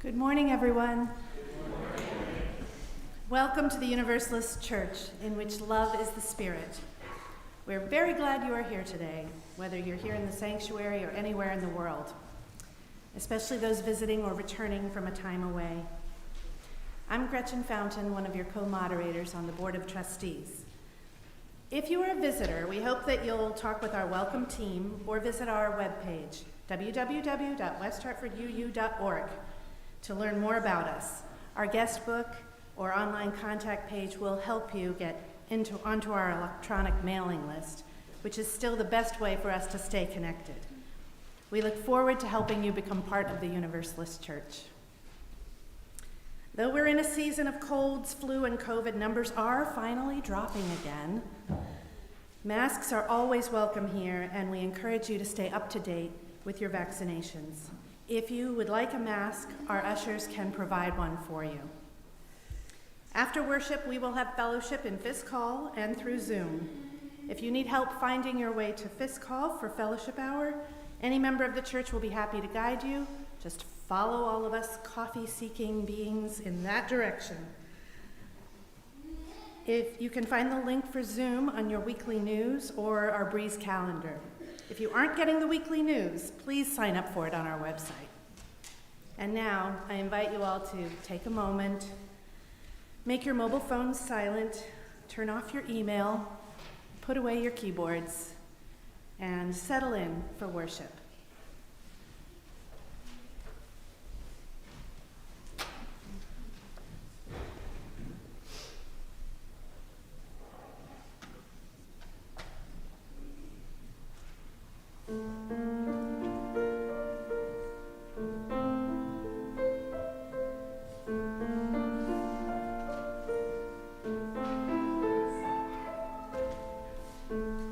Good morning, everyone. Welcome to the Universalist Church, in which love is the spirit. We're very glad you are here today, whether you're here in the sanctuary or anywhere in the world, especially those visiting or returning from a time away. I'm Gretchen Fountain, one of your co-moderators on the Board of Trustees. If you are a visitor, we hope that you'll talk with our welcome team or visit our webpage, www.westhartforduu.org, to learn more about us. Our guest book or online contact page will help you get onto our electronic mailing list, which is still the best way for us to stay connected. We look forward to helping you become part of the Universalist Church. Though we're in a season of colds, flu, and COVID, numbers are finally dropping again. Masks are always welcome here, and we encourage you to stay up to date with your vaccinations. If you would like a mask, our ushers can provide one for you. After worship, we will have fellowship in Fisk Hall and through Zoom. If you need help finding your way to Fisk Hall for fellowship hour, any member of the church will be happy to guide you. Just follow all of us coffee-seeking beings in that direction. If you can find the link for Zoom on your weekly news or our Breeze calendar. If you aren't getting the weekly news, please sign up for it on our website. And now, I invite you all to take a moment, make your mobile phones silent, turn off your email, put away your keyboards, and settle in for worship.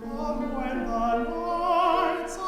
When the lights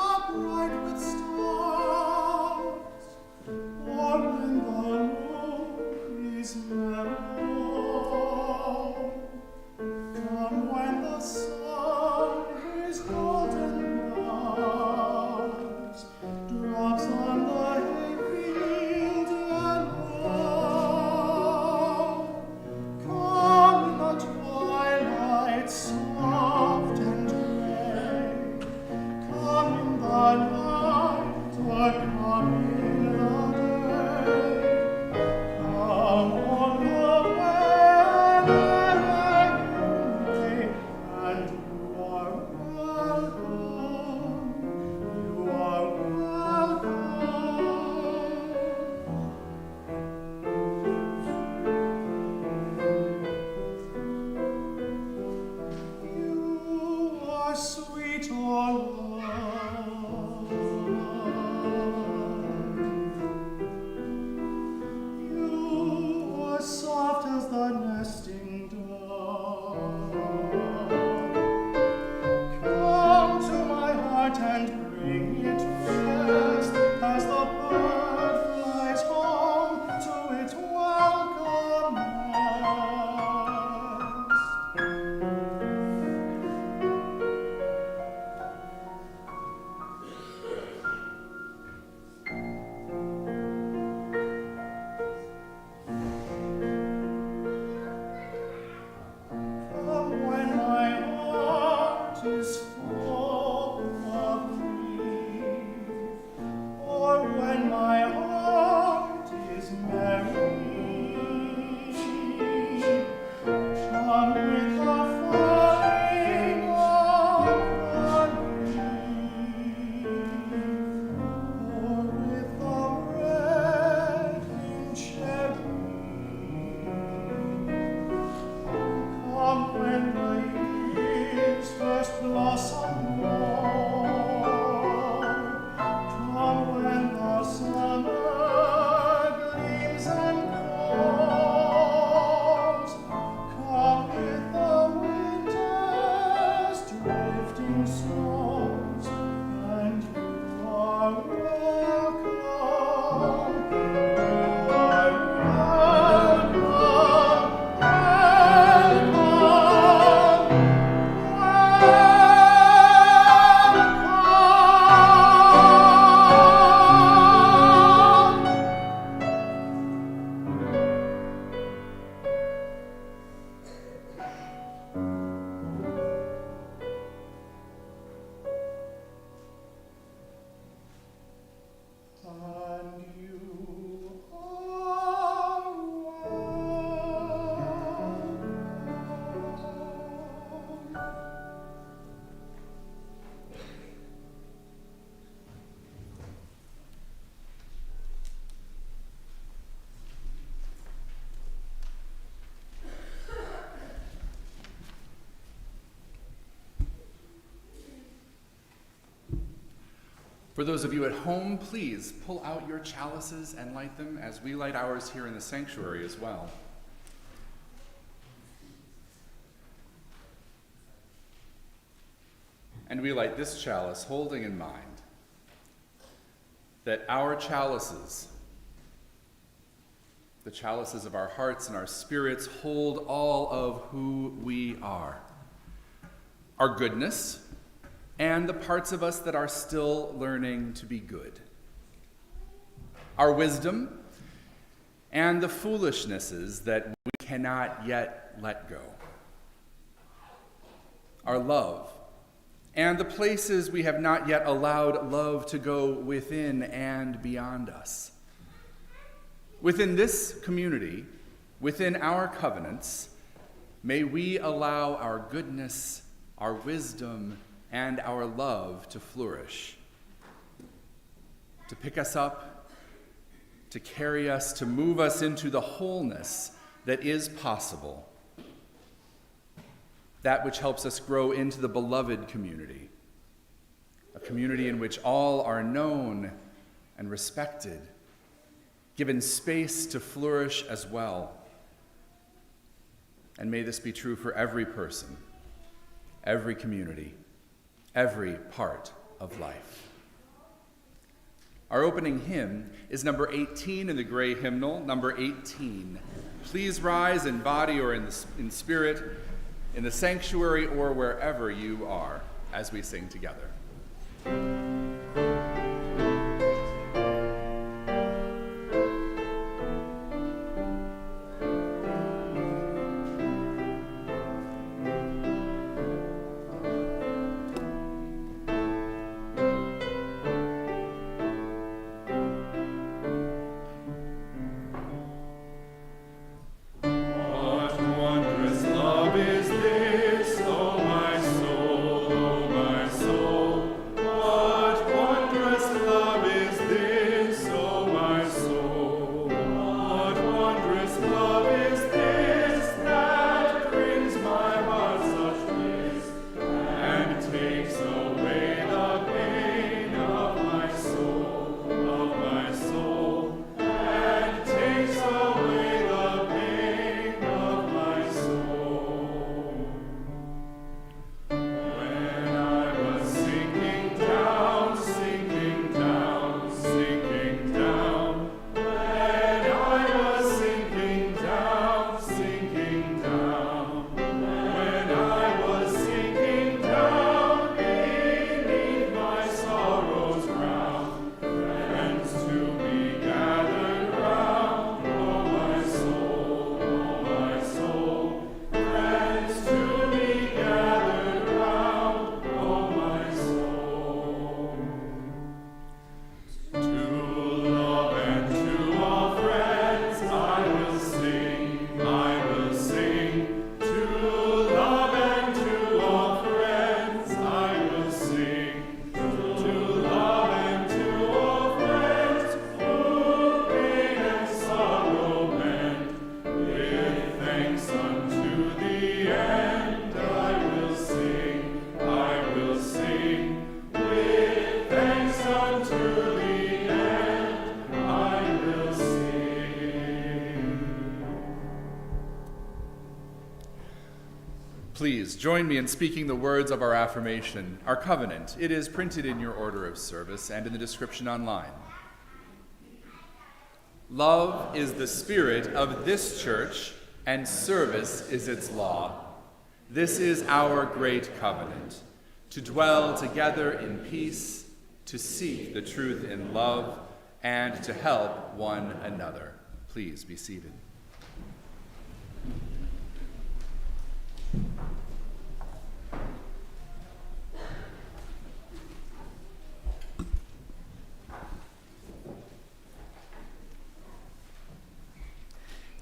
For those of you at home, please pull out your chalices and light them as we light ours here in the sanctuary as well. And we light this chalice holding in mind that our chalices, the chalices of our hearts and our spirits, hold all of who we are. Our goodness, and the parts of us that are still learning to be good. Our wisdom, and the foolishnesses that we cannot yet let go. Our love, and the places we have not yet allowed love to go within and beyond us. Within this community, within our covenants, may we allow our goodness, our wisdom, and our love to flourish, to pick us up, to carry us, to move us into the wholeness that is possible, that which helps us grow into the beloved community, a community in which all are known and respected, given space to flourish as well. And may this be true for every person, every community, every part of life. Our opening hymn is number 18 in the gray hymnal, number 18. Please rise in body or in spirit, in the sanctuary or wherever you are, as we sing together. Please join me in speaking the words of our affirmation, our covenant. It is printed in your order of service and in the description online. Love is the spirit of this church, and service is its law. This is our great covenant, to dwell together in peace, to seek the truth in love, and to help one another. Please be seated.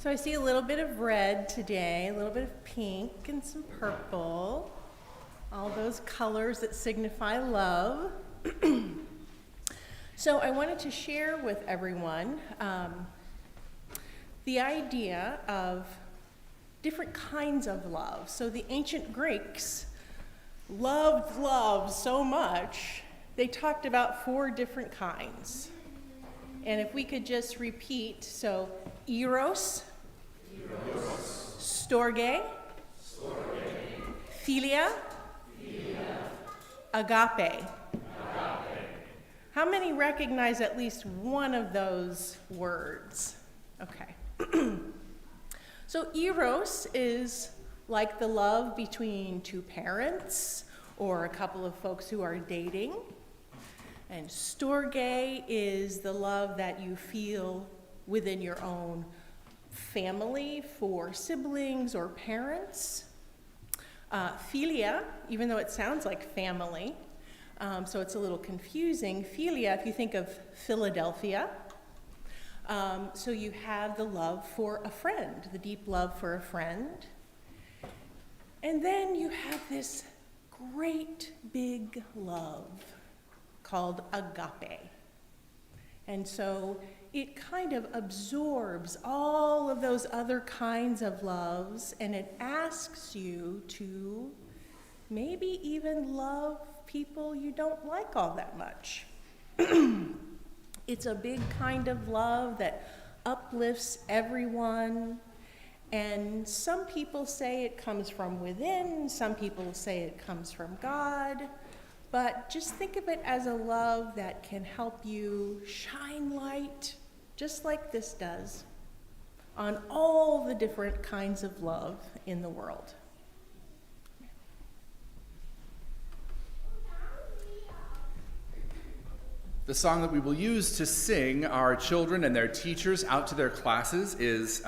So I see a little bit of red today, a little bit of pink and some purple, all those colors that signify love. So I wanted to share with everyone the idea of different kinds of love. So the ancient Greeks loved love so much, they talked about 4 different kinds. And if we could just repeat, so eros, storge, philia, agape. How many recognize at least one of those words? Okay. So eros is like the love between 2 parents or a couple of folks who are dating. And storge is the love that you feel within your own family for siblings or parents. Philia, even though it sounds like family, so it's a little confusing. Philia, if you think of Philadelphia, so you have the love for a friend, the deep love for a friend. And then you have this great big love called agape. And so it kind of absorbs all of those other kinds of loves, and it asks you to maybe even love people you don't like all that much. It's a big kind of love that uplifts everyone, and some people say it comes from within, some people say it comes from God, but just think of it as a love that can help you shine light, just like this does, on all the different kinds of love in the world. The song that we will use to sing our children and their teachers out to their classes is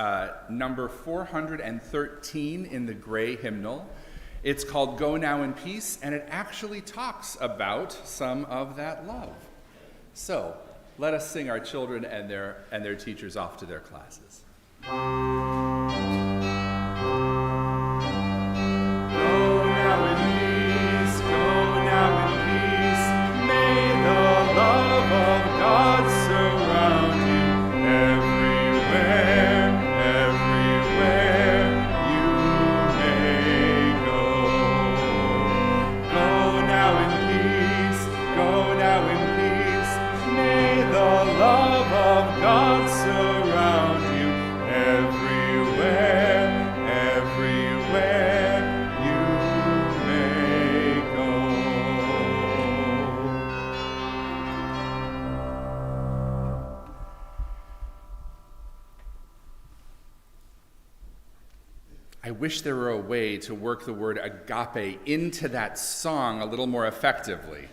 number 413 in the gray hymnal. It's called Go Now in Peace, and it actually talks about some of that love. So let us sing our children and their teachers off to their classes. I wish there were a way to work the word agape into that song a little more effectively,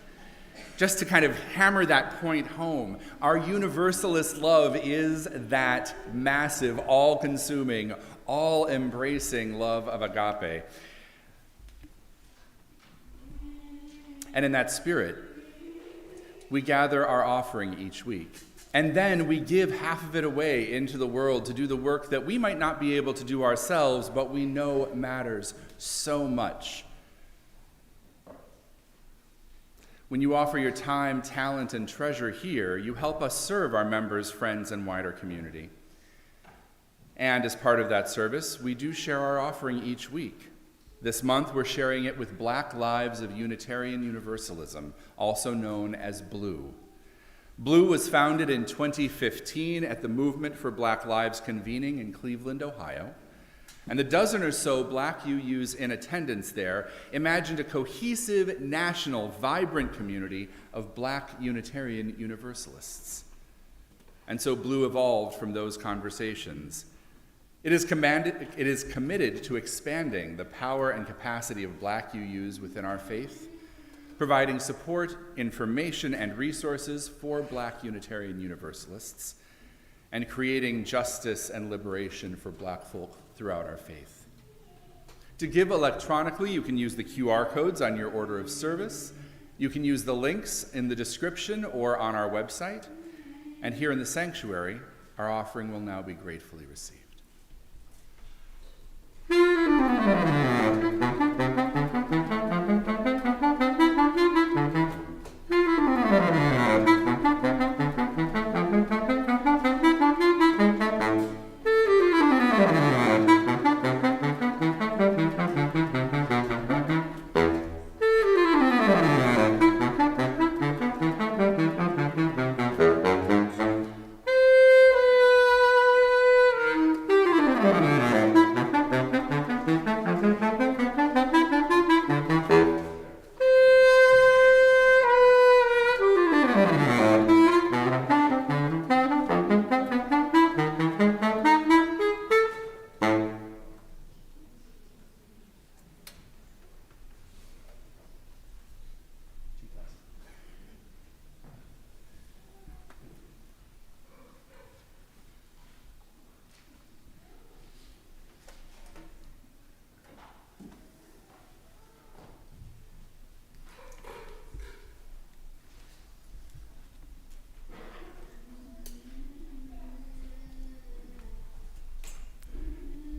just to kind of hammer that point home. Our universalist love is that massive, all-consuming, all-embracing love of agape. And in that spirit, we gather our offering each week. And then we give half of it away into the world to do the work that we might not be able to do ourselves, but we know matters so much. When you offer your time, talent, and treasure here, you help us serve our members, friends, and wider community. And as part of that service, we do share our offering each week. This month, we're sharing it with Black Lives of Unitarian Universalism, also known as BLUU. BLUU was founded in 2015 at the Movement for Black Lives convening in Cleveland, Ohio. And the dozen or so Black UUs in attendance there imagined a cohesive, national, vibrant community of Black Unitarian Universalists. And so BLUU evolved from those conversations. It is committed to expanding the power and capacity of Black UUs within our faith, providing support, information, and resources for Black Unitarian Universalists, and creating justice and liberation for Black folk throughout our faith. To give electronically, you can use the QR codes on your order of service. You can use the links in the description or on our website. And here in the sanctuary, our offering will now be gratefully received.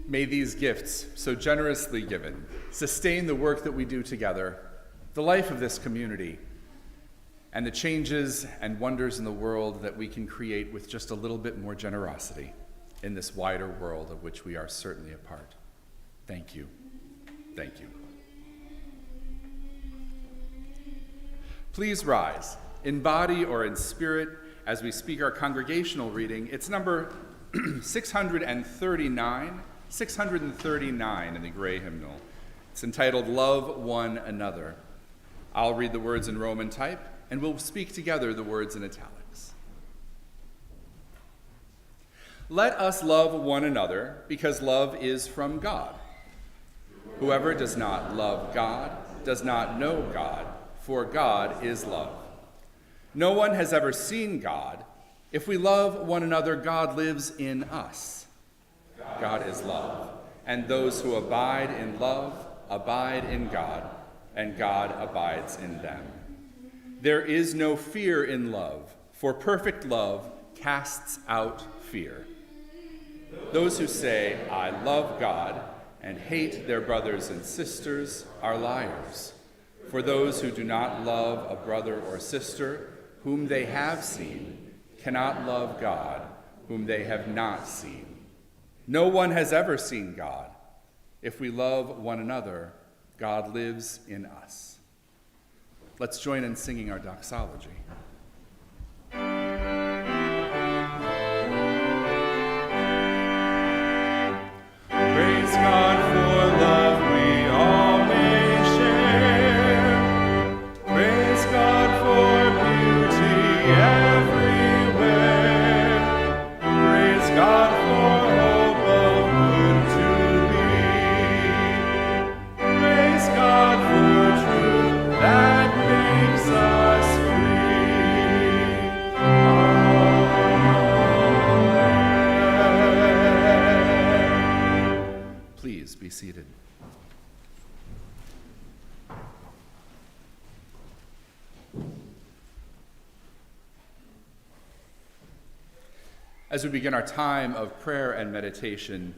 May these gifts, so generously given, sustain the work that we do together, the life of this community, and the changes and wonders in the world that we can create with just a little bit more generosity in this wider world of which we are certainly a part. Thank you. Thank you. Please rise, in body or in spirit, as we speak our congregational reading. It's number 639 in the gray hymnal. It's entitled Love One Another. I'll read the words in Roman type, and we'll speak together the words in italics. Let us love one another, because love is from God. Whoever does not love God does not know God, for God is love. No one has ever seen God. If we love one another, God lives in us. God is love, and those who abide in love abide in God, and God abides in them. There is no fear in love, for perfect love casts out fear. Those who say, I love God, and hate their brothers and sisters are liars. For those who do not love a brother or sister whom they have seen cannot love God, whom they have not seen. No one has ever seen God. If we love one another, God lives in us. Let's join in singing our doxology. Praise God for love we all may share. Praise God for beauty everywhere. Praise God for hope of good to be. Praise God for truth that makes us free. Amen. Please be seated. As we begin our time of prayer and meditation,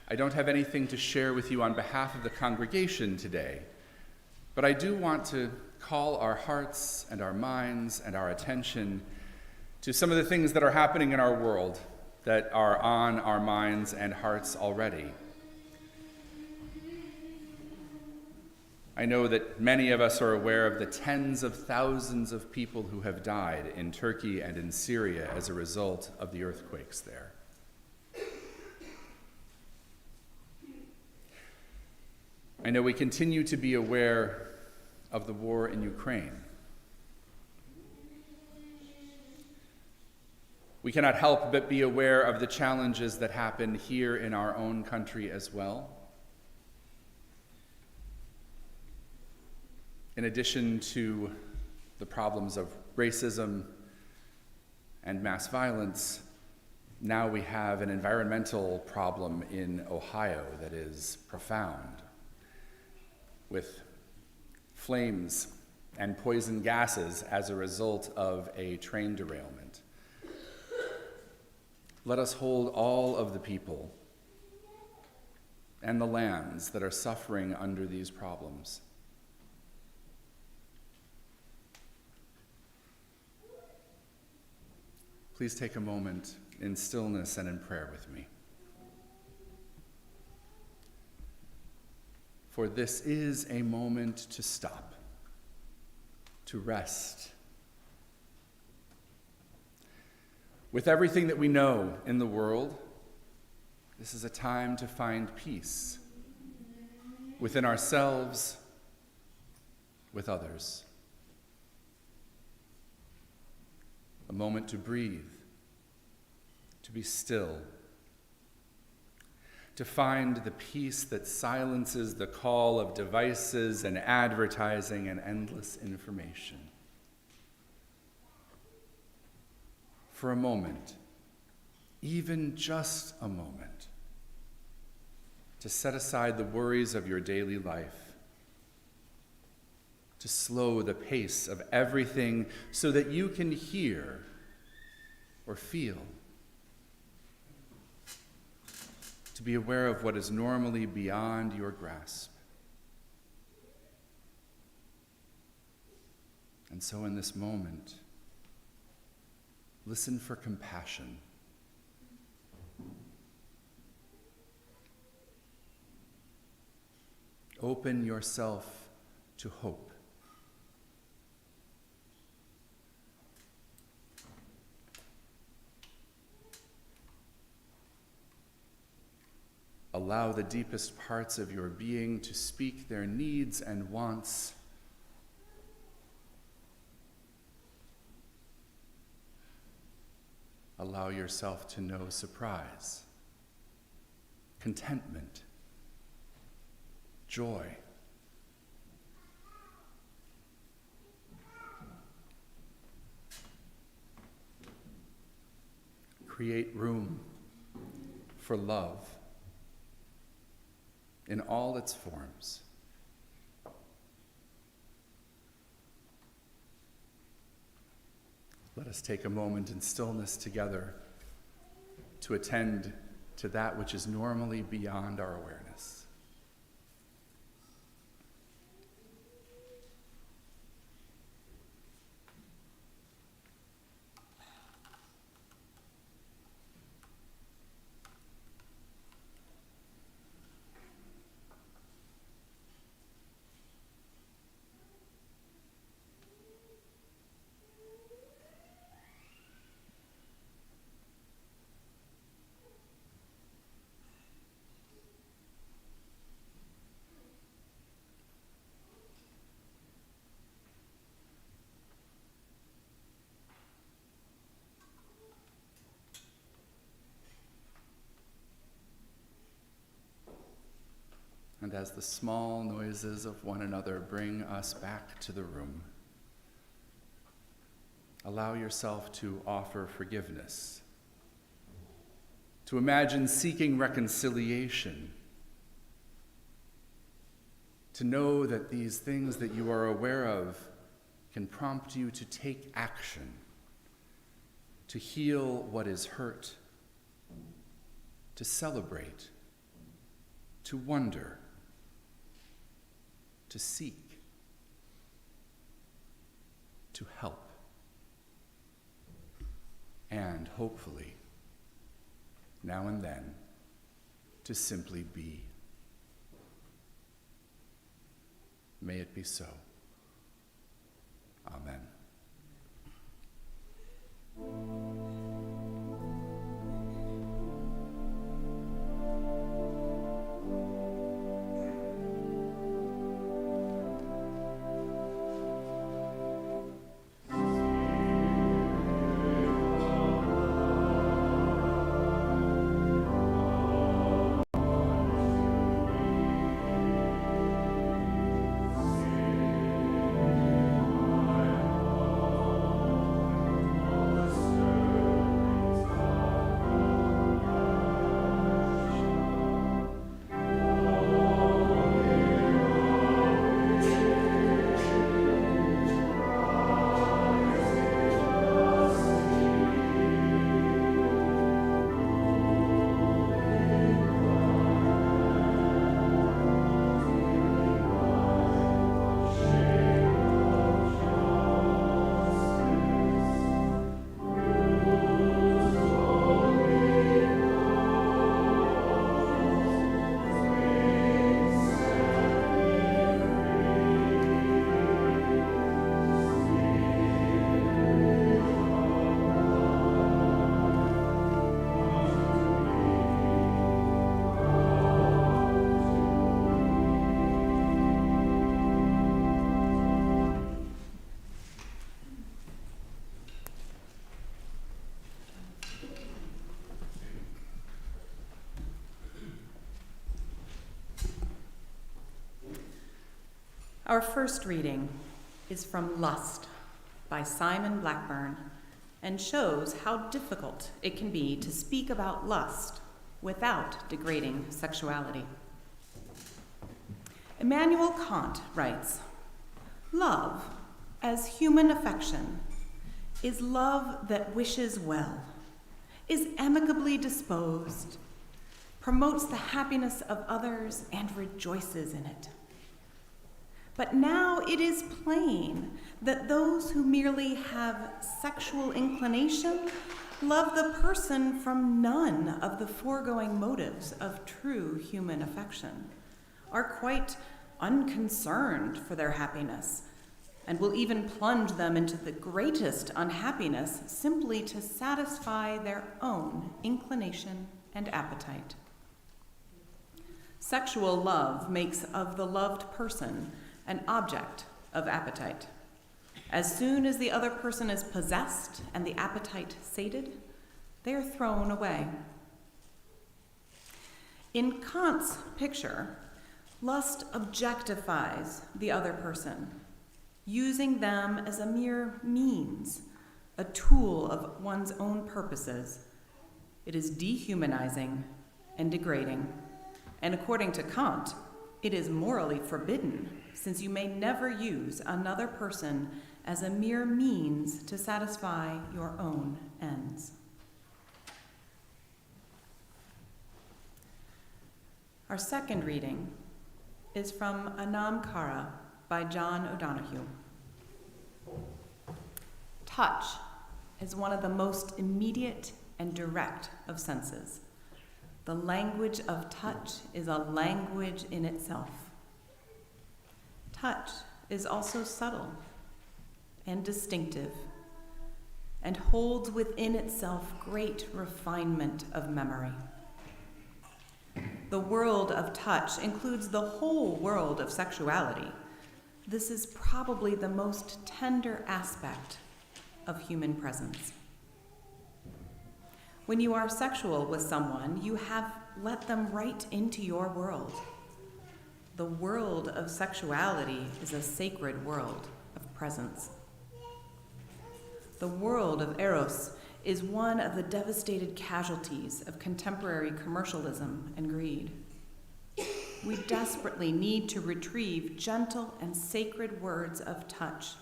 I don't have anything to share with you on behalf of the congregation today, but I do want to call our hearts and our minds and our attention to some of the things that are happening in our world that are on our minds and hearts already. I know that many of us are aware of the tens of thousands of people who have died in Turkey and in Syria as a result of the earthquakes there. I know we continue to be aware of the war in Ukraine. We cannot help but be aware of the challenges that happen here in our own country as well. In addition to the problems of racism and mass violence, now we have an environmental problem in Ohio that is profound, with flames and poison gases as a result of a train derailment. Let us hold all of the people and the lands that are suffering under these problems. Please take a moment in stillness and in prayer with me. For this is a moment to stop, to rest. With everything that we know in the world, this is a time to find peace within ourselves, with others. A moment to breathe, to be still, to find the peace that silences the call of devices and advertising and endless information. For a moment, even just a moment, to set aside the worries of your daily life, to slow the pace of everything so that you can hear or feel, to be aware of what is normally beyond your grasp. And so in this moment, listen for compassion. Open yourself to hope. Allow the deepest parts of your being to speak their needs and wants. Allow yourself to know surprise, contentment, joy. Create room for love in all its forms. Let us take a moment in stillness together to attend to that which is normally beyond our awareness. And as the small noises of one another bring us back to the room, allow yourself to offer forgiveness, to imagine seeking reconciliation, to know that these things that you are aware of can prompt you to take action, to heal what is hurt, to celebrate, to wonder, to seek, to help, and hopefully, now and then, to simply be. May it be so. Amen. Our first reading is from Lust by Simon Blackburn and shows how difficult it can be to speak about lust without degrading sexuality. Immanuel Kant writes, "Love, as human affection, is love that wishes well, is amicably disposed, promotes the happiness of others, and rejoices in it. But now it is plain that those who merely have sexual inclination love the person from none of the foregoing motives of true human affection, are quite unconcerned for their happiness, and will even plunge them into the greatest unhappiness simply to satisfy their own inclination and appetite. Sexual love makes of the loved person an object of appetite. As soon as the other person is possessed and the appetite sated, they are thrown away. In Kant's picture, lust objectifies the other person, using them as a mere means, a tool of one's own purposes. It is dehumanizing and degrading, and according to Kant, it is morally forbidden, since you may never use another person as a mere means to satisfy your own ends. Our second reading is from Anam Cara by John O'Donohue. Touch is one of the most immediate and direct of senses. The language of touch is a language in itself. Touch is also subtle and distinctive and holds within itself great refinement of memory. The world of touch includes the whole world of sexuality. This is probably the most tender aspect of human presence. When you are sexual with someone, you have let them right into your world. The world of sexuality is a sacred world of presence. The world of eros is one of the devastated casualties of contemporary commercialism and greed. We desperately need to retrieve gentle and sacred words of touch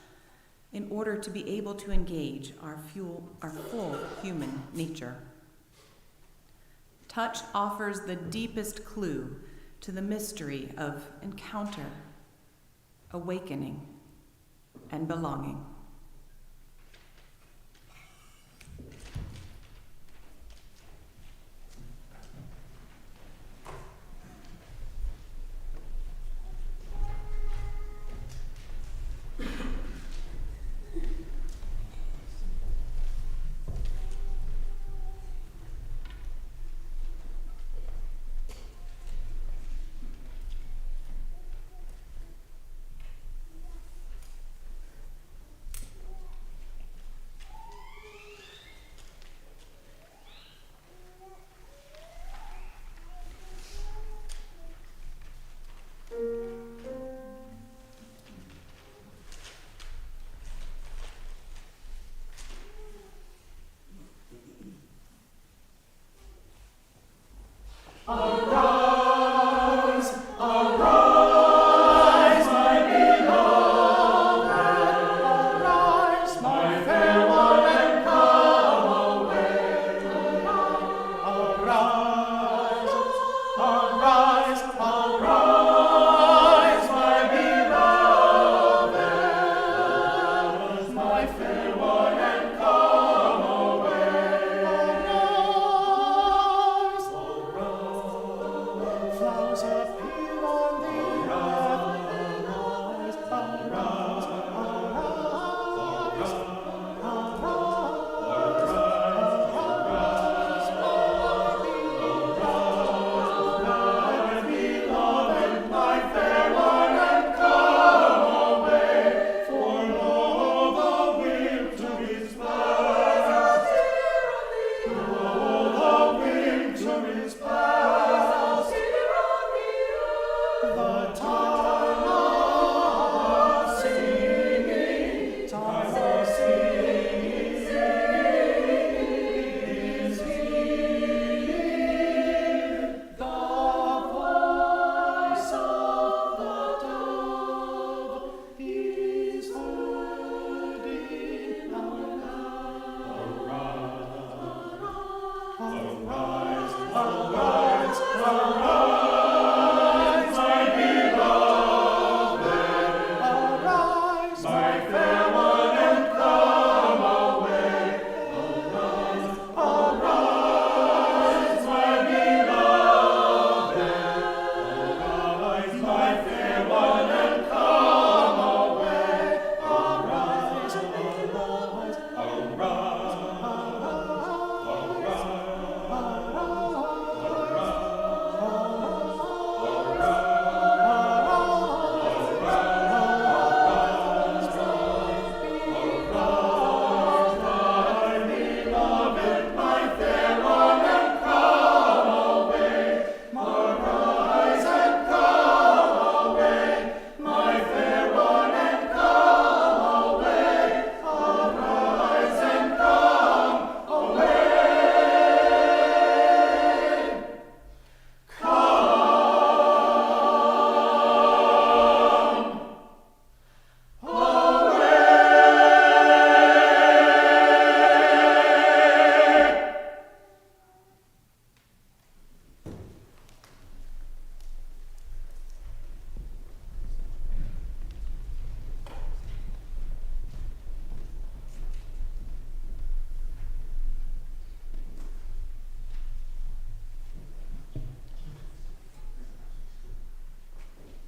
in order to be able to engage our full human nature. Touch offers the deepest clue to the mystery of encounter, awakening, and belonging.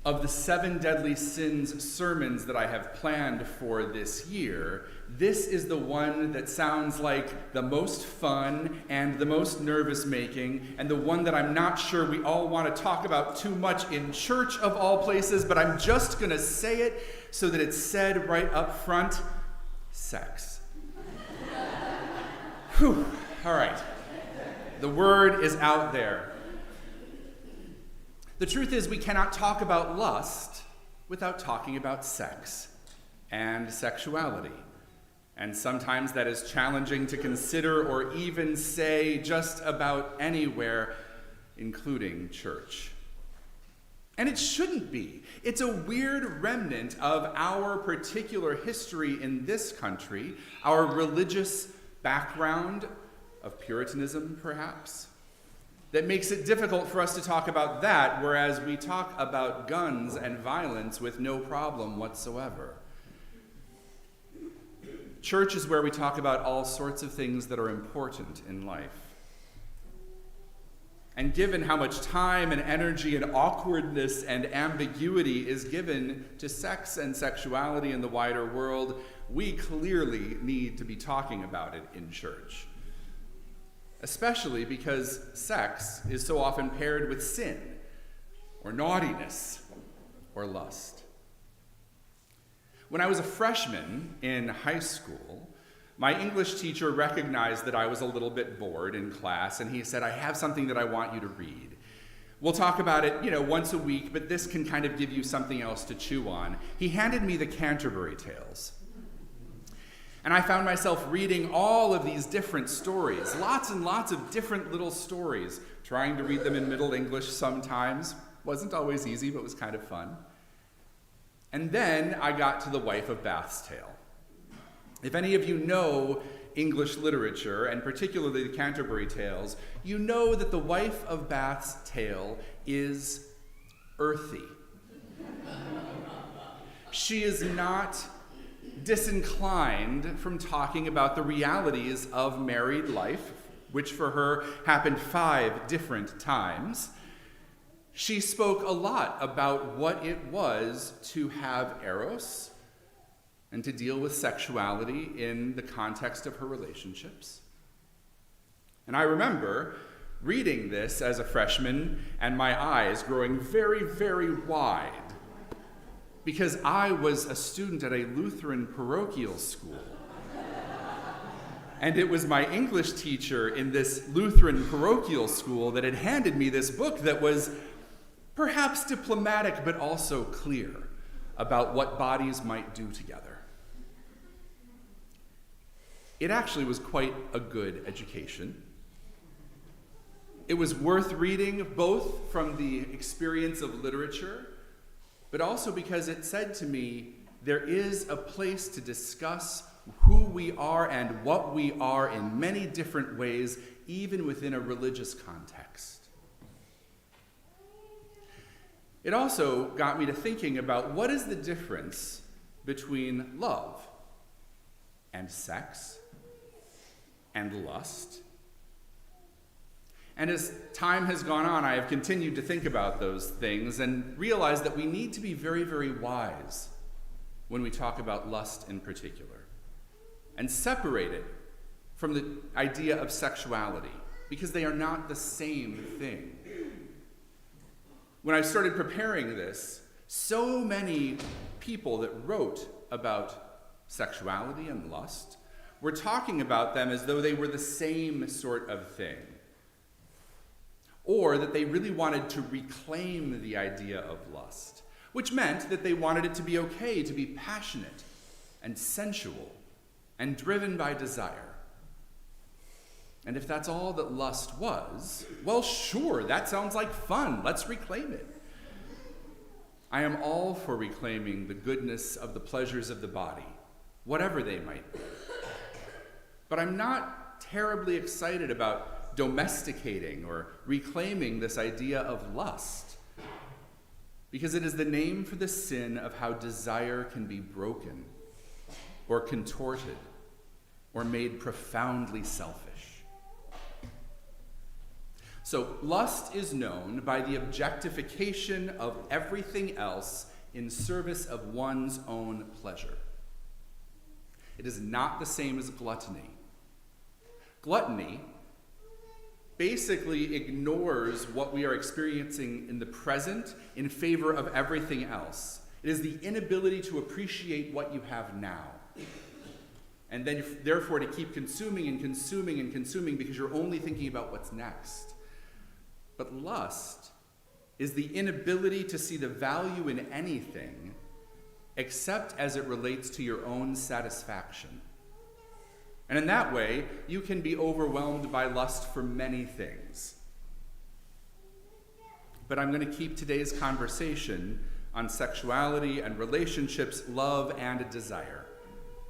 of the 7 deadly sins sermons that I have planned for this year, this is the one that sounds like the most fun and the most nervous-making, and the one that I'm not sure we all want to talk about too much in church of all places, but I'm just going to say it so that it's said right up front: sex. Whew. All right. The word is out there. The truth is, we cannot talk about lust without talking about sex and sexuality. And sometimes that is challenging to consider or even say just about anywhere, including church. And it shouldn't be. It's a weird remnant of our particular history in this country, our religious background of Puritanism, perhaps, that makes it difficult for us to talk about that, whereas we talk about guns and violence with no problem whatsoever. Church is where we talk about all sorts of things that are important in life. And given how much time and energy and awkwardness and ambiguity is given to sex and sexuality in the wider world, we clearly need to be talking about it in church. Especially because sex is so often paired with sin, or naughtiness, or lust. When I was a freshman in high school, my English teacher recognized that I was a little bit bored in class, and he said, "I have something that I want you to read. We'll talk about it, once a week, but this can kind of give you something else to chew on." He handed me the Canterbury Tales. And I found myself reading all of these different stories, lots and lots of different little stories, trying to read them in Middle English sometimes. Wasn't always easy, but was kind of fun. And then I got to The Wife of Bath's Tale. If any of you know English literature, and particularly the Canterbury Tales, you know that The Wife of Bath's Tale is earthy. She is not disinclined from talking about the realities of married life, which for her happened 5 different times. She spoke a lot about what it was to have eros and to deal with sexuality in the context of her relationships. And I remember reading this as a freshman and my eyes growing very, very wide, because I was a student at a Lutheran parochial school. And it was my English teacher in this Lutheran parochial school that had handed me this book that was perhaps diplomatic but also clear about what bodies might do together. It actually was quite a good education. It was worth reading, both from the experience of literature, but also because it said to me, there is a place to discuss who we are and what we are in many different ways, even within a religious context. It also got me to thinking about what is the difference between love and sex and lust. And as time has gone on, I have continued to think about those things and realized that we need to be very, very wise when we talk about lust in particular, and separate it from the idea of sexuality, because they are not the same thing. When I started preparing this, so many people that wrote about sexuality and lust were talking about them as though they were the same sort of thing, or that they really wanted to reclaim the idea of lust, which meant that they wanted it to be okay to be passionate and sensual and driven by desire. And if that's all that lust was, well, sure, that sounds like fun. Let's reclaim it. I am all for reclaiming the goodness of the pleasures of the body, whatever they might be. But I'm not terribly excited about domesticating or reclaiming this idea of lust, because it is the name for the sin of how desire can be broken or contorted or made profoundly selfish. So lust is known by the objectification of everything else in service of one's own pleasure. It is not the same as gluttony. Gluttony basically ignores what we are experiencing in the present in favor of everything else. It is the inability to appreciate what you have now. And then, therefore, to keep consuming and consuming and consuming because you're only thinking about what's next. But lust is the inability to see the value in anything except as it relates to your own satisfaction. And in that way, you can be overwhelmed by lust for many things. But I'm going to keep today's conversation on sexuality and relationships, love and desire,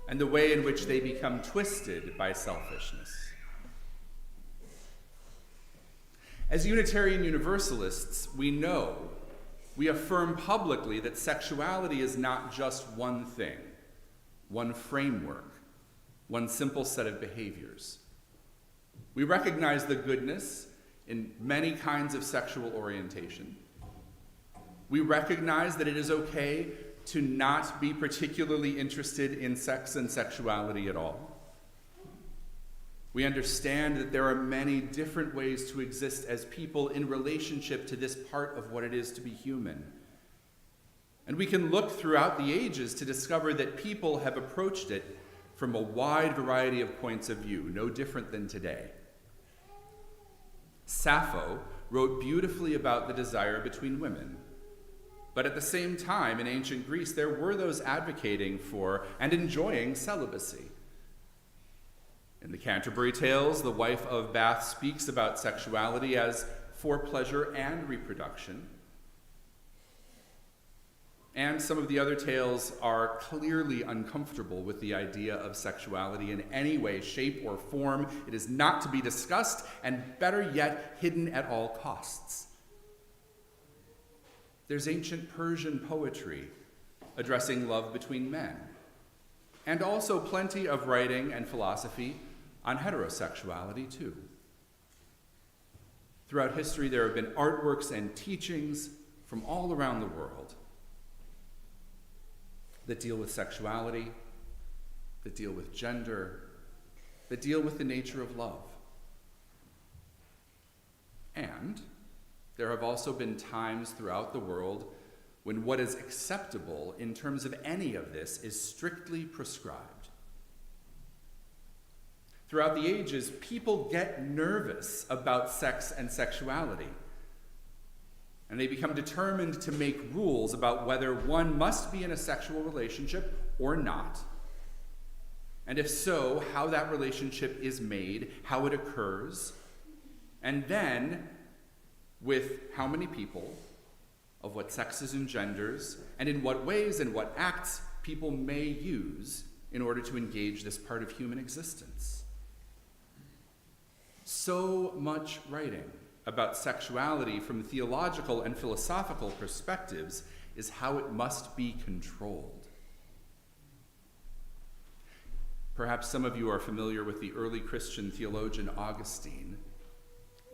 and the way in which they become twisted by selfishness. As Unitarian Universalists, we affirm publicly that sexuality is not just one thing, one framework, one simple set of behaviors. We recognize the goodness in many kinds of sexual orientation. We recognize that it is okay to not be particularly interested in sex and sexuality at all. We understand that there are many different ways to exist as people in relationship to this part of what it is to be human. And we can look throughout the ages to discover that people have approached it from a wide variety of points of view, no different than today. Sappho wrote beautifully about the desire between women. But at the same time, in ancient Greece, there were those advocating for and enjoying celibacy. In the Canterbury Tales, the wife of Bath speaks about sexuality as for pleasure and reproduction. And some of the other tales are clearly uncomfortable with the idea of sexuality in any way, shape, or form. It is not to be discussed, and better yet, hidden at all costs. There's ancient Persian poetry addressing love between men, and also plenty of writing and philosophy on heterosexuality too. Throughout history, there have been artworks and teachings from all around the world that deal with sexuality, that deal with gender, that deal with the nature of love. And there have also been times throughout the world when what is acceptable in terms of any of this is strictly prescribed. Throughout the ages, people get nervous about sex and sexuality, and they become determined to make rules about whether one must be in a sexual relationship or not, and if so, how that relationship is made, how it occurs, and then with how many people, of what sexes and genders, and in what ways and what acts people may use in order to engage this part of human existence. So much writing about sexuality from theological and philosophical perspectives is how it must be controlled. Perhaps some of you are familiar with the early Christian theologian Augustine.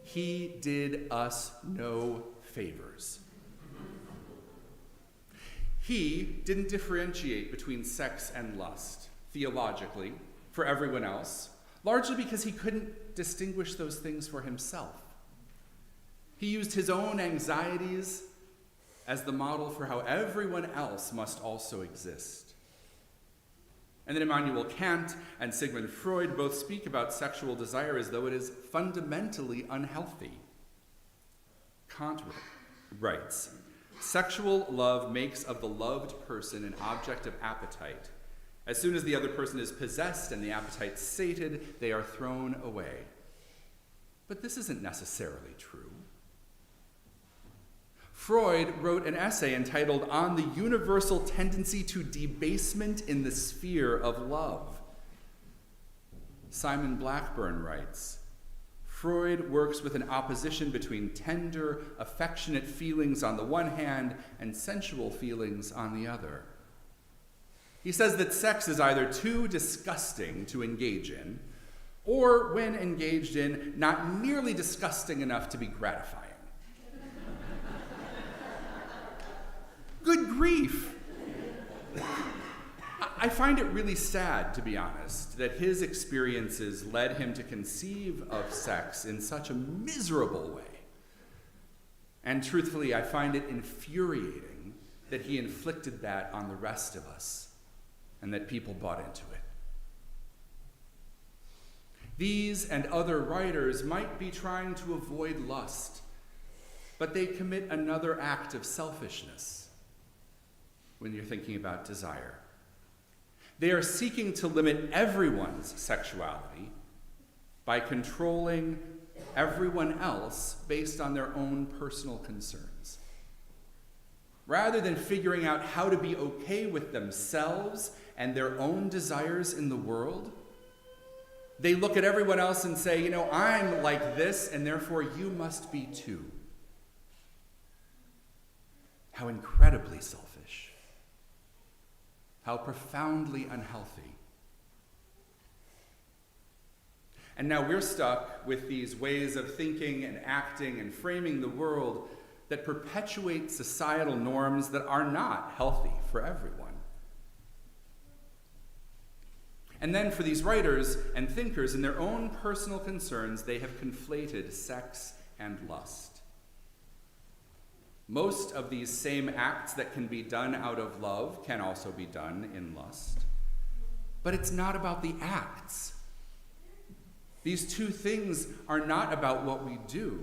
He did us no favors. He didn't differentiate between sex and lust theologically for everyone else, largely because he couldn't distinguish those things for himself. He used his own anxieties as the model for how everyone else must also exist. And then Immanuel Kant and Sigmund Freud both speak about sexual desire as though it is fundamentally unhealthy. Kant writes, "Sexual love makes of the loved person an object of appetite. As soon as the other person is possessed and the appetite sated, they are thrown away." But this isn't necessarily true. Freud wrote an essay entitled "On the Universal Tendency to Debasement in the Sphere of Love." Simon Blackburn writes, "Freud works with an opposition between tender, affectionate feelings on the one hand and sensual feelings on the other. He says that sex is either too disgusting to engage in, or when engaged in, not nearly disgusting enough to be gratifying. Good grief! I find it really sad, to be honest, that his experiences led him to conceive of sex in such a miserable way. And truthfully, I find it infuriating that he inflicted that on the rest of us and that people bought into it. These and other writers might be trying to avoid lust, but they commit another act of selfishness when you're thinking about desire. They are seeking to limit everyone's sexuality by controlling everyone else based on their own personal concerns. Rather than figuring out how to be okay with themselves and their own desires in the world, they look at everyone else and say, I'm like this, and therefore you must be too. How incredibly selfish. How profoundly unhealthy. And now we're stuck with these ways of thinking and acting and framing the world that perpetuate societal norms that are not healthy for everyone. And then for these writers and thinkers, in their own personal concerns, they have conflated sex and lust. Most of these same acts that can be done out of love can also be done in lust. But it's not about the acts. These two things are not about what we do.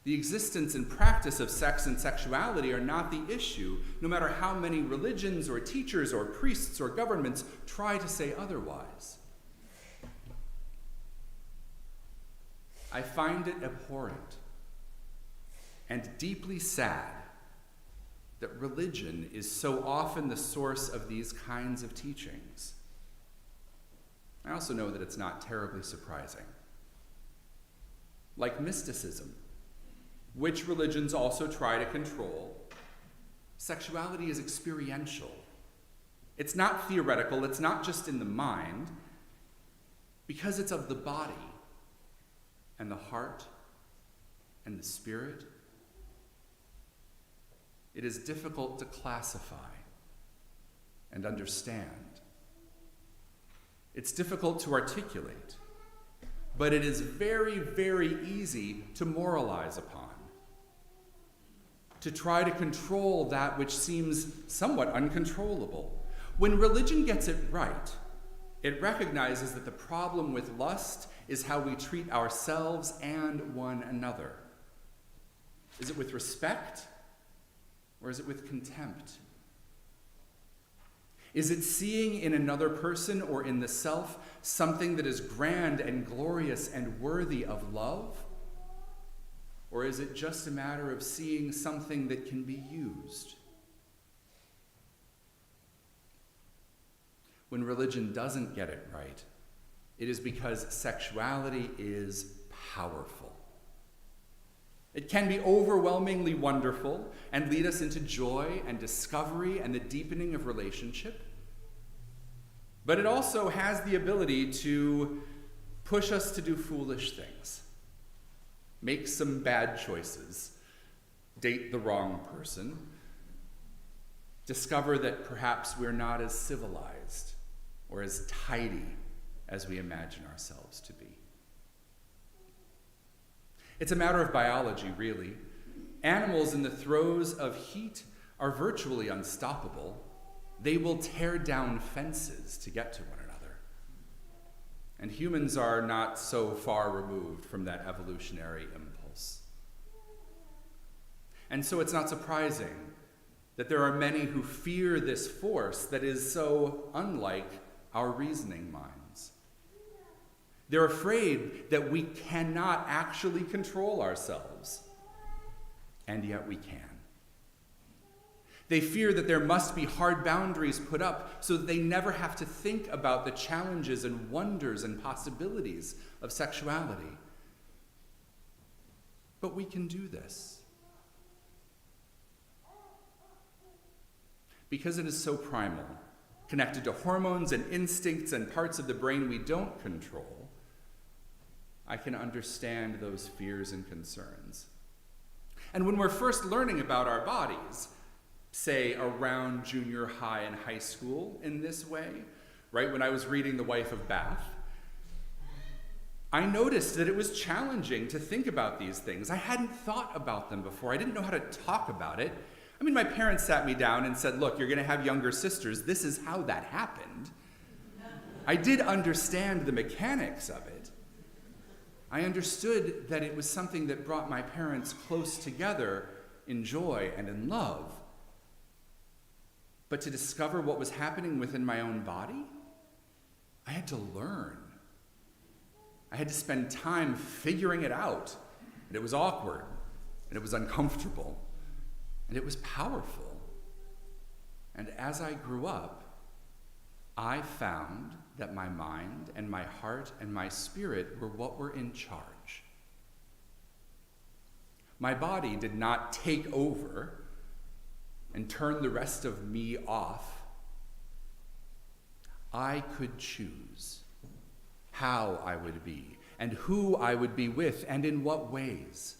The existence and practice of sex and sexuality are not the issue, no matter how many religions or teachers or priests or governments try to say otherwise. I find it abhorrent and deeply sad that religion is so often the source of these kinds of teachings. I also know that it's not terribly surprising. Like mysticism, which religions also try to control, sexuality is experiential. It's not theoretical, it's not just in the mind, because it's of the body and the heart and the spirit. It is difficult to classify and understand. It's difficult to articulate, but it is very, very easy to moralize upon, to try to control that which seems somewhat uncontrollable. When religion gets it right, it recognizes that the problem with lust is how we treat ourselves and one another. Is it with respect, or is it with contempt? Is it seeing in another person or in the self something that is grand and glorious and worthy of love? Or is it just a matter of seeing something that can be used? When religion doesn't get it right, it is because sexuality is powerful. It can be overwhelmingly wonderful and lead us into joy and discovery and the deepening of relationship. But it also has the ability to push us to do foolish things, make some bad choices, date the wrong person, discover that perhaps we're not as civilized or as tidy as we imagine ourselves to be. It's a matter of biology, really. Animals in the throes of heat are virtually unstoppable. They will tear down fences to get to one another. And humans are not so far removed from that evolutionary impulse. And so it's not surprising that there are many who fear this force that is so unlike our reasoning minds. They're afraid that we cannot actually control ourselves, and yet we can. They fear that there must be hard boundaries put up so that they never have to think about the challenges and wonders and possibilities of sexuality. But we can do this. Because it is so primal, connected to hormones and instincts and parts of the brain we don't control, I can understand those fears and concerns. And when we're first learning about our bodies, say around junior high and high school in this way, right when I was reading The Wife of Bath, I noticed that it was challenging to think about these things. I hadn't thought about them before. I didn't know how to talk about it. I mean, my parents sat me down and said, look, you're going to have younger sisters. This is how that happened. I did understand the mechanics of it. I understood that it was something that brought my parents close together in joy and in love. But to discover what was happening within my own body, I had to learn. I had to spend time figuring it out. And it was awkward, and it was uncomfortable, and it was powerful. And as I grew up, I found that my mind and my heart and my spirit were what were in charge. My body did not take over and turn the rest of me off. I could choose how I would be, and who I would be with, and in what ways.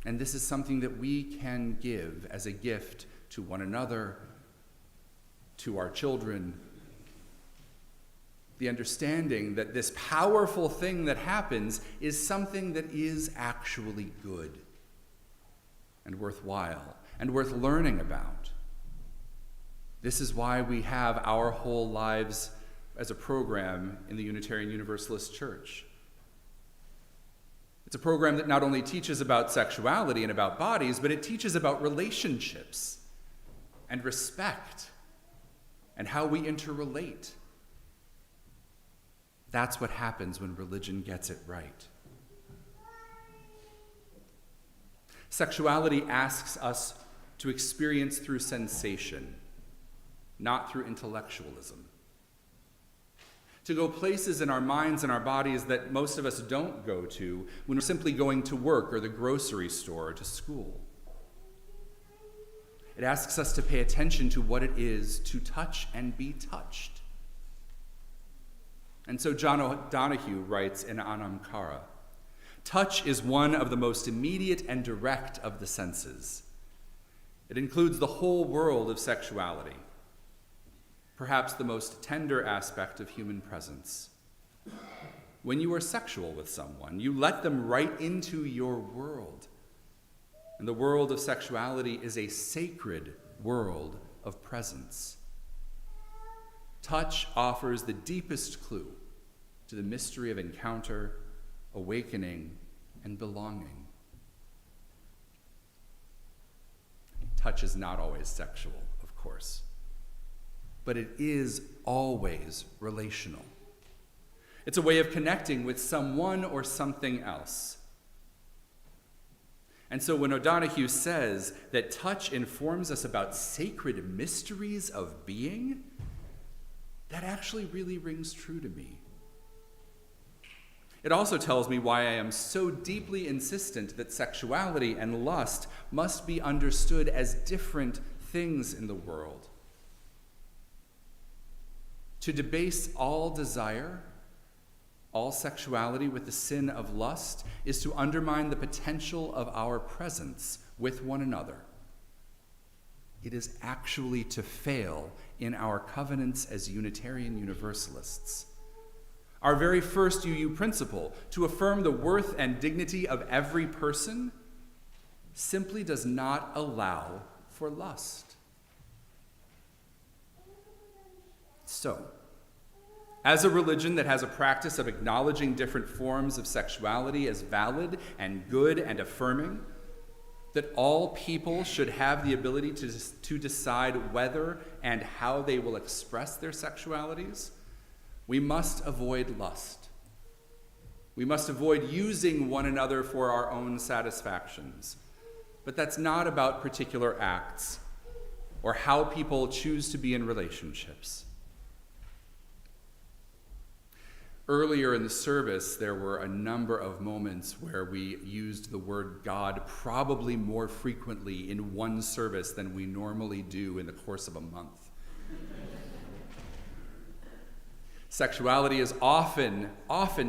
And this is something that we can give as a gift to one another, to our children. The understanding that this powerful thing that happens is something that is actually good and worthwhile and worth learning about. This is why we have Our Whole Lives as a program in the Unitarian Universalist Church. It's a program that not only teaches about sexuality and about bodies, but it teaches about relationships and respect and how we interrelate. That's what happens when religion gets it right. Sexuality asks us to experience through sensation, not through intellectualism. To go places in our minds and our bodies that most of us don't go to when we're simply going to work or the grocery store or to school. It asks us to pay attention to what it is to touch and be touched. And so John O'Donohue writes in Anam Cara, touch is one of the most immediate and direct of the senses. It includes the whole world of sexuality, perhaps the most tender aspect of human presence. When you are sexual with someone, you let them right into your world. And the world of sexuality is a sacred world of presence. Touch offers the deepest clue to the mystery of encounter, awakening, and belonging. Touch is not always sexual, of course, but it is always relational. It's a way of connecting with someone or something else. And so when O'Donohue says that touch informs us about sacred mysteries of being, that actually really rings true to me. It also tells me why I am so deeply insistent that sexuality and lust must be understood as different things in the world. To debase all desire, all sexuality with the sin of lust, is to undermine the potential of our presence with one another. It is actually to fail in our covenants as Unitarian Universalists. Our very first UU principle, to affirm the worth and dignity of every person, simply does not allow for lust. So, as a religion that has a practice of acknowledging different forms of sexuality as valid and good and affirming, that all people should have the ability to decide whether and how they will express their sexualities, we must avoid lust. We must avoid using one another for our own satisfactions. But that's not about particular acts or how people choose to be in relationships. Earlier in the service, there were a number of moments where we used the word God probably more frequently in one service than we normally do in the course of a month. Sexuality is often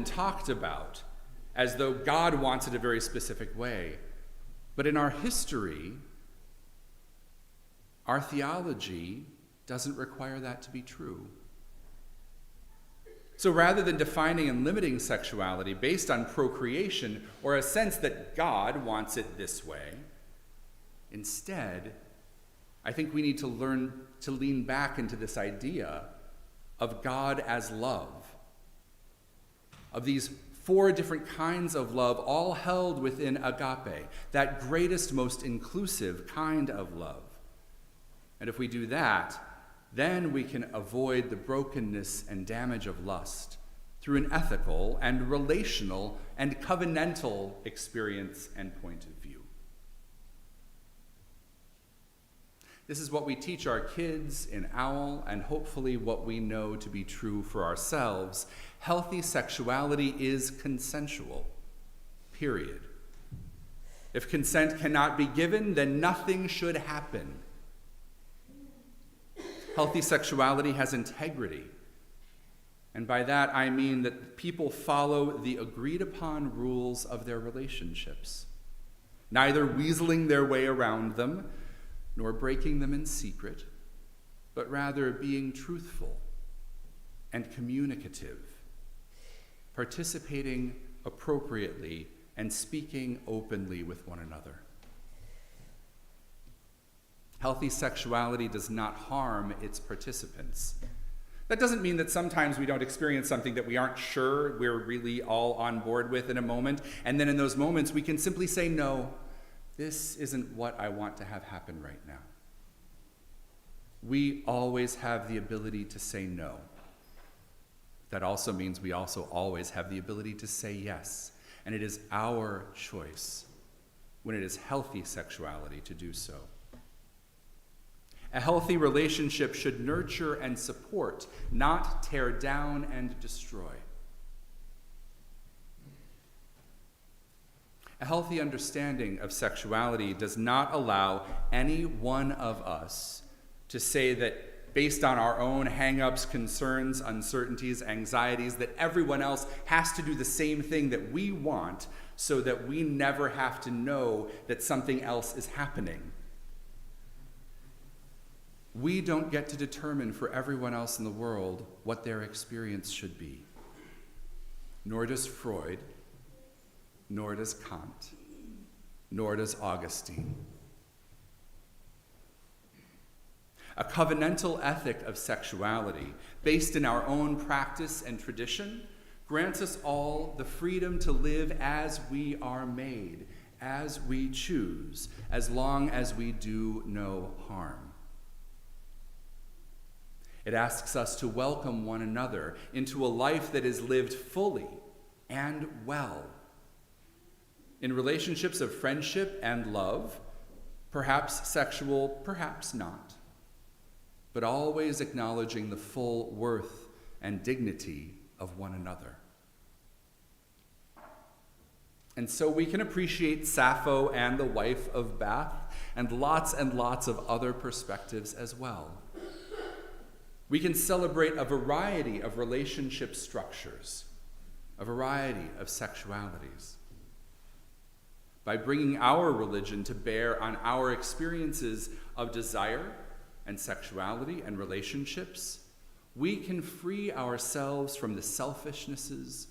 talked about as though God wants it a very specific way. But in our history, our theology doesn't require that to be true. So rather than defining and limiting sexuality based on procreation or a sense that God wants it this way, instead, I think we need to learn to lean back into this idea of God as love, of these 4 different kinds of love, all held within agape, that greatest, most inclusive kind of love. And if we do that, then we can avoid the brokenness and damage of lust through an ethical and relational and covenantal experience and point of view. This is what we teach our kids in OWL, and hopefully what we know to be true for ourselves. Healthy sexuality is consensual, period. If consent cannot be given, then nothing should happen. Healthy sexuality has integrity. And by that I mean that people follow the agreed upon rules of their relationships, neither weaseling their way around them, nor breaking them in secret, but rather being truthful and communicative, participating appropriately and speaking openly with one another. Healthy sexuality does not harm its participants. That doesn't mean that sometimes we don't experience something that we aren't sure we're really all on board with in a moment, and then in those moments we can simply say, no, this isn't what I want to have happen right now. We always have the ability to say no. That also means we also always have the ability to say yes, and it is our choice when it is healthy sexuality to do so. A healthy relationship should nurture and support, not tear down and destroy. A healthy understanding of sexuality does not allow any one of us to say that based on our own hang-ups, concerns, uncertainties, anxieties, that everyone else has to do the same thing that we want so that we never have to know that something else is happening. We don't get to determine for everyone else in the world what their experience should be. Nor does Freud, nor does Kant, nor does Augustine. A covenantal ethic of sexuality, based in our own practice and tradition, grants us all the freedom to live as we are made, as we choose, as long as we do no harm. It asks us to welcome one another into a life that is lived fully and well. In relationships of friendship and love, perhaps sexual, perhaps not, but always acknowledging the full worth and dignity of one another. And so we can appreciate Sappho and the wife of Bath and lots of other perspectives as well. We can celebrate a variety of relationship structures, a variety of sexualities. By bringing our religion to bear on our experiences of desire and sexuality and relationships, we can free ourselves from the selfishnesses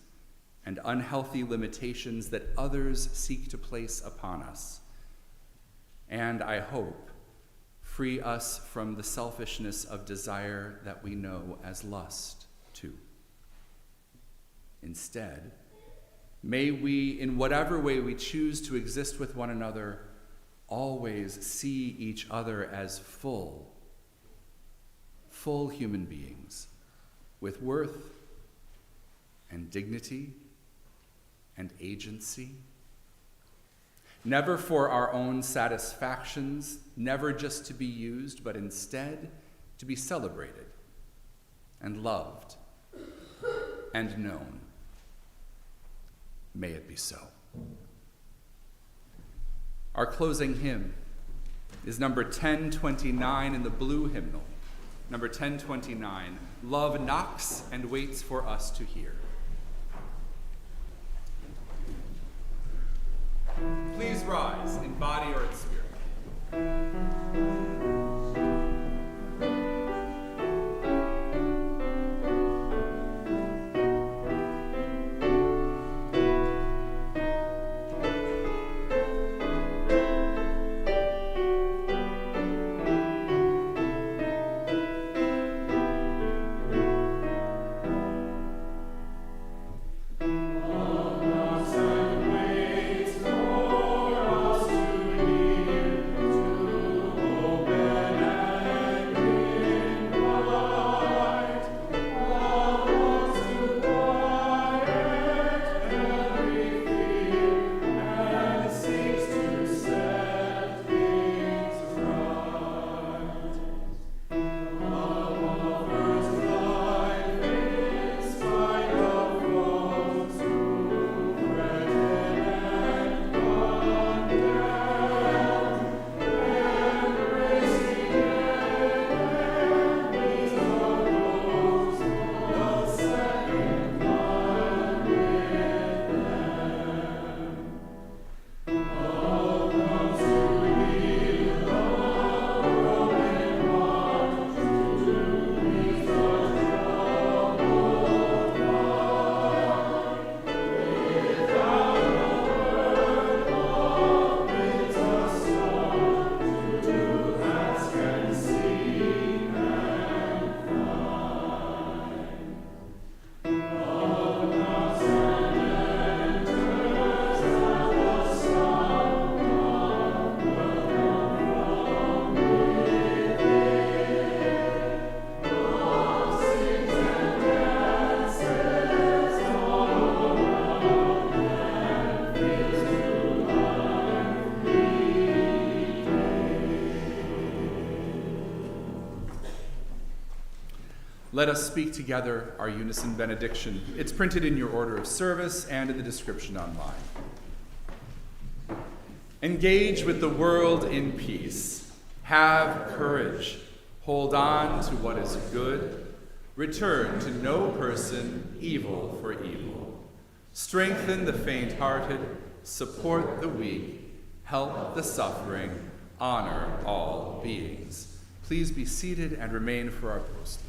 and unhealthy limitations that others seek to place upon us. And I hope, free us from the selfishness of desire that we know as lust, too. Instead, may we, in whatever way we choose to exist with one another, always see each other as full human beings with worth and dignity and agency. Never for our own satisfactions, never just to be used, but instead to be celebrated and loved and known. May it be so. Our closing hymn is number 1029 in the BLUU hymnal, number 1029, Love Knocks and Waits for Us to Hear. Please rise in body or in spirit. Let us speak together our unison benediction. It's printed in your order of service and in the description online. Engage with the world in peace. Have courage. Hold on to what is good. Return to no person evil for evil. Strengthen the faint-hearted. Support the weak. Help the suffering. Honor all beings. Please be seated and remain for our post.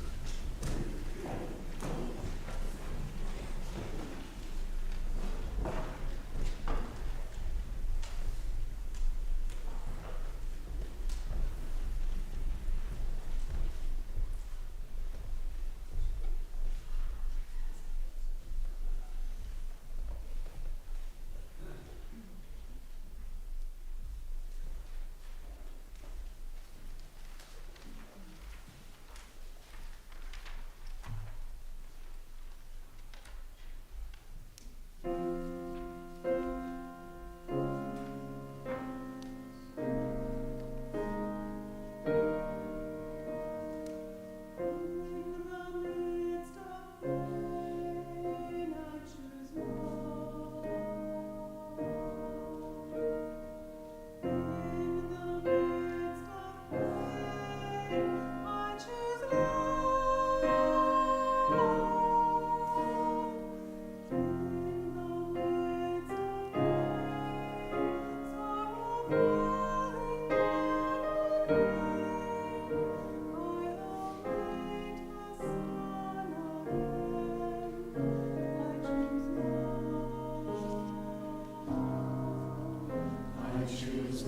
choose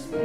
peace.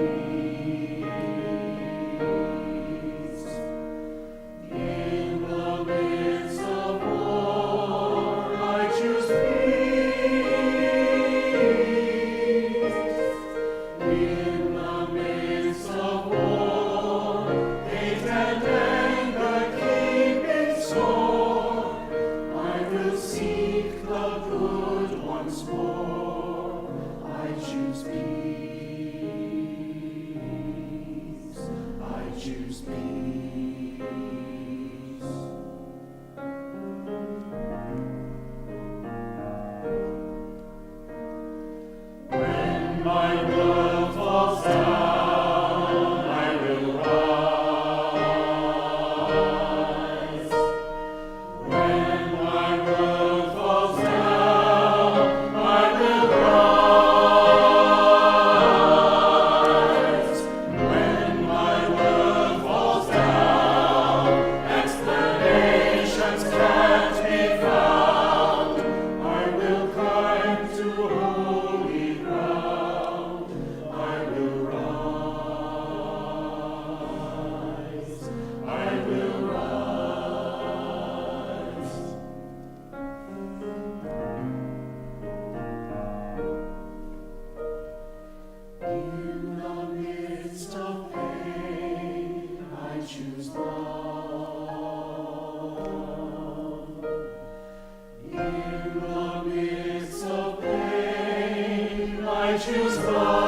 choose love.